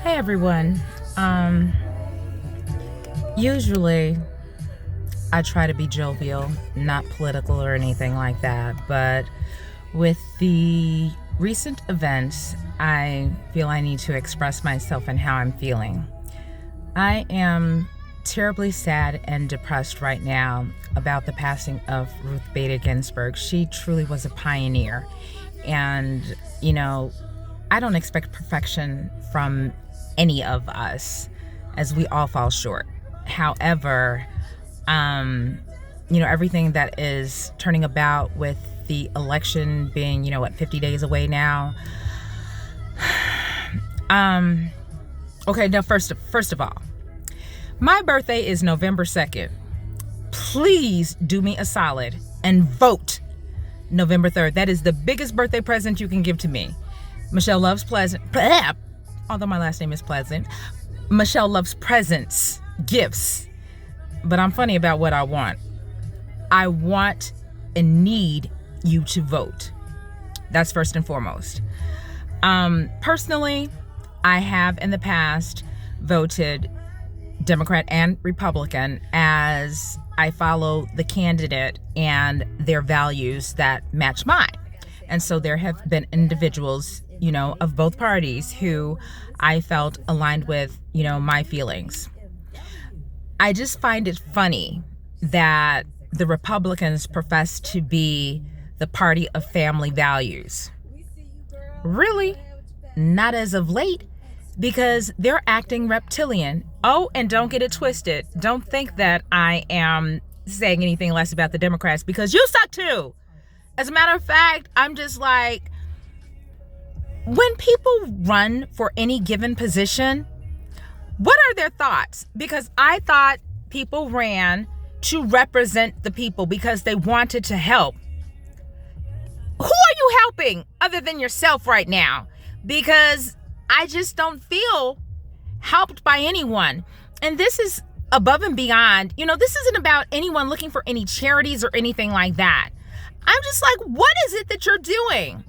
Hi everyone. Usually I try to be jovial, not political or anything like that, but with the recent events, I feel I need to express myself and how I'm feeling. I am terribly sad and depressed right now about the passing of Ruth Bader Ginsburg. She truly was a pioneer. And, I don't expect perfection from any of us, as we all fall short. However, everything that is turning about with the election being, 50 days away now. Okay, now first of all, my birthday is November 2nd. Please do me a solid and vote November 3rd. That is the biggest birthday present you can give to me. Michelle loves pleasant, although my last name is Pleasant. Michelle loves presents, gifts, but I'm funny about what I want. I want and need you to vote. That's first and foremost. Personally, I have in the past voted Democrat and Republican as I follow the candidate and their values that match mine. And so there have been individuals, of both parties who I felt aligned with, my feelings. I just find it funny that the Republicans profess to be the party of family values. Really? Not as of late, because they're acting reptilian. Oh, and don't get it twisted. Don't think that I am saying anything less about the Democrats, because you suck too. As a matter of fact, I'm just like, when people run for any given position, what are their thoughts? Because I thought people ran to represent the people because they wanted to help. Who are you helping other than yourself right now? Because I just don't feel helped by anyone. And this is above and beyond. This isn't about anyone looking for any charities or anything like that. I'm just like, what is it that you're doing?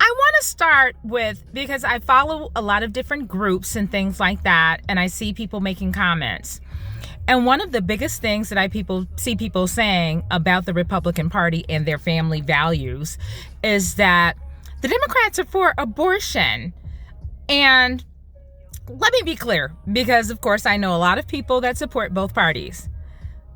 I want to start with, because I follow a lot of different groups and things like that, and I see people making comments. And one of the biggest things that I see people saying about the Republican Party and their family values is that the Democrats are for abortion. And let me be clear, because of course I know a lot of people that support both parties.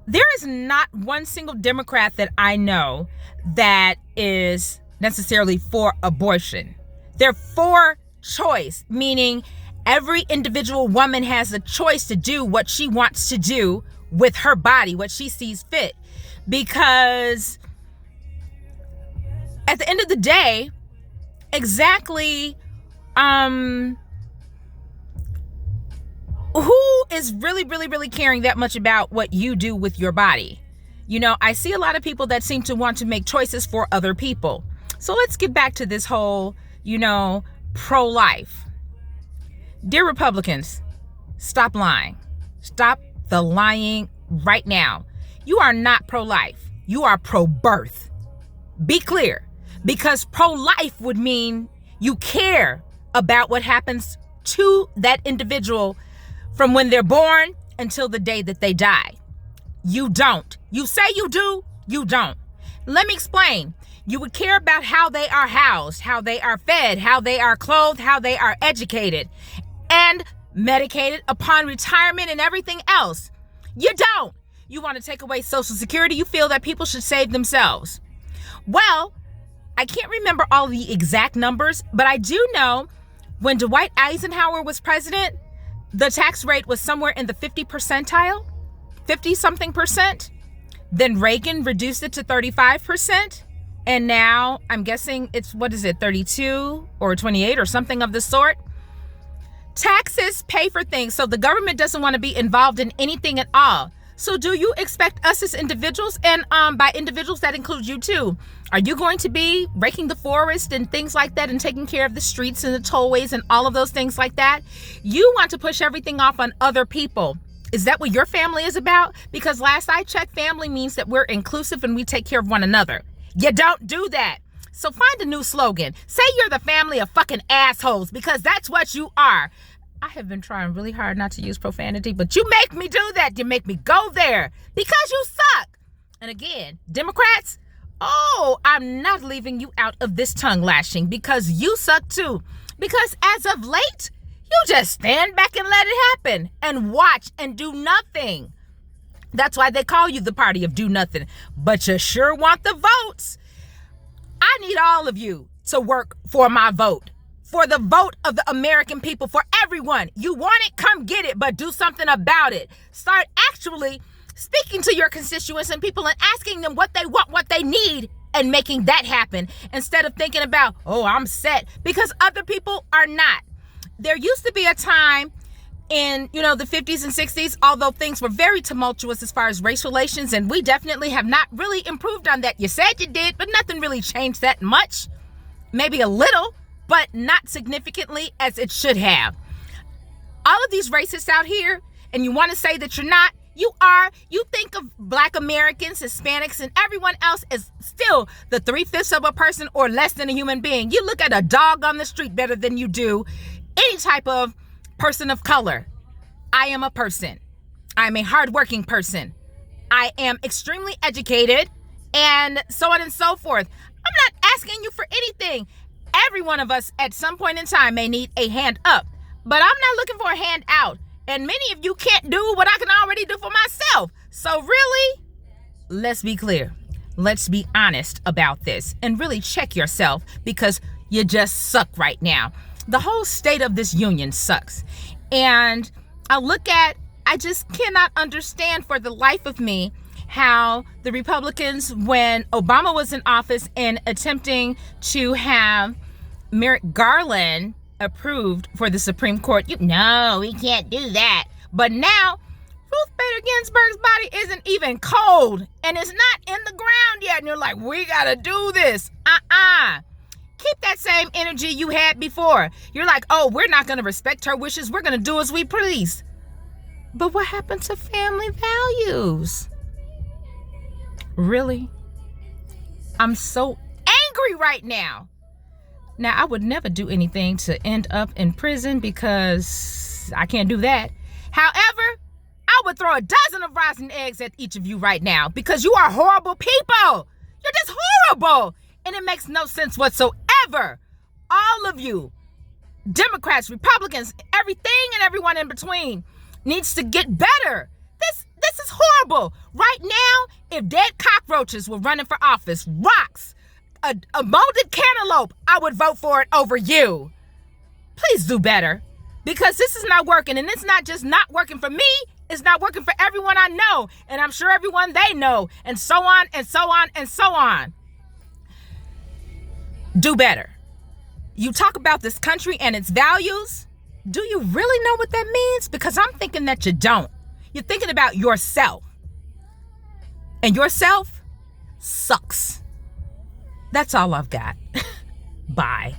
There is not one single Democrat that I know that is necessarily for abortion. They're for choice, meaning every individual woman has a choice to do what she wants to do with her body, what she sees fit. Because at the end of the day, exactly who is really caring that much about what you do with your body? I see a lot of people that seem to want to make choices for other people. So let's get back to this whole, pro-life. Dear Republicans, stop lying. Stop the lying right now. You are not pro-life. You are pro-birth. Be clear, because pro-life would mean you care about what happens to that individual from when they're born until the day that they die. You don't. You say you do, you don't. Let me explain. You would care about how they are housed, how they are fed, how they are clothed, how they are educated and medicated upon retirement and everything else. You don't. You want to take away Social Security. You feel that people should save themselves. Well, I can't remember all the exact numbers, but I do know when Dwight Eisenhower was president, the tax rate was somewhere in the 50 percentile, 50 something percent. Then Reagan reduced it to 35%. And now I'm guessing it's, 32 or 28 or something of the sort. Taxes pay for things. So the government doesn't want to be involved in anything at all. So do you expect us as individuals, and by individuals that includes you too, are you going to be raking the forest and things like that and taking care of the streets and the tollways and all of those things like that? You want to push everything off on other people. Is that what your family is about? Because last I checked, family means that we're inclusive and we take care of one another. You don't do that. So find a new slogan. Say you're the family of fucking assholes, because that's what you are. I have been trying really hard not to use profanity, but you make me do that. You make me go there because you suck. And again, Democrats, oh, I'm not leaving you out of this tongue lashing because you suck too. Because as of late, you just stand back and let it happen and watch and do nothing. That's why they call you the party of do nothing. But you sure want the votes. I need all of you to work for my vote. For the vote of the American people, for everyone. You want it, come get it, but do something about it. Start actually speaking to your constituents and people and asking them what they want, what they need, and making that happen instead of thinking about, oh, I'm set, because other people are not. There used to be a time in, the 50s and 60s, although things were very tumultuous as far as race relations, and we definitely have not really improved on that. You said you did, but nothing really changed that much. Maybe a little, but not significantly as it should have. All of these racists out here, and you want to say that you're not, you are. You think of Black Americans, Hispanics, and everyone else as still the 3/5 of a person or less than a human being. You look at a dog on the street better than you do any type of person of color. I am a person. I'm a hardworking person. I am extremely educated, and so on and so forth. I'm not asking you for anything. Every one of us at some point in time may need a hand up, but I'm not looking for a hand out. And many of you can't do what I can already do for myself. So really, let's be clear. Let's be honest about this and really check yourself because you just suck right now. The whole state of this union sucks. And I just cannot understand for the life of me how the Republicans, when Obama was in office and attempting to have Merrick Garland approved for the Supreme Court, no, we can't do that. But now, Ruth Bader Ginsburg's body isn't even cold and it's not in the ground yet. And you're like, we gotta do this. Keep that same energy you had before. You're like, oh, we're not gonna respect her wishes. We're gonna do as we please. But what happened to family values? Really? I'm so angry right now. Now, I would never do anything to end up in prison because I can't do that. However, I would throw a dozen of rotten eggs at each of you right now because you are horrible people. You're just horrible. And it makes no sense whatsoever. All of you, Democrats, Republicans, everything and everyone in between needs to get better. This is horrible. Right now, if dead cockroaches were running for office, rocks, a molded cantaloupe, I would vote for it over you. Please do better because this is not working. And it's not just not working for me. It's not working for everyone I know. And I'm sure everyone they know. And so on and so on and so on. Do better. You talk about this country and its values. Do you really know what that means? Because I'm thinking that you don't. You're thinking about yourself. And yourself sucks. That's all I've got. Bye.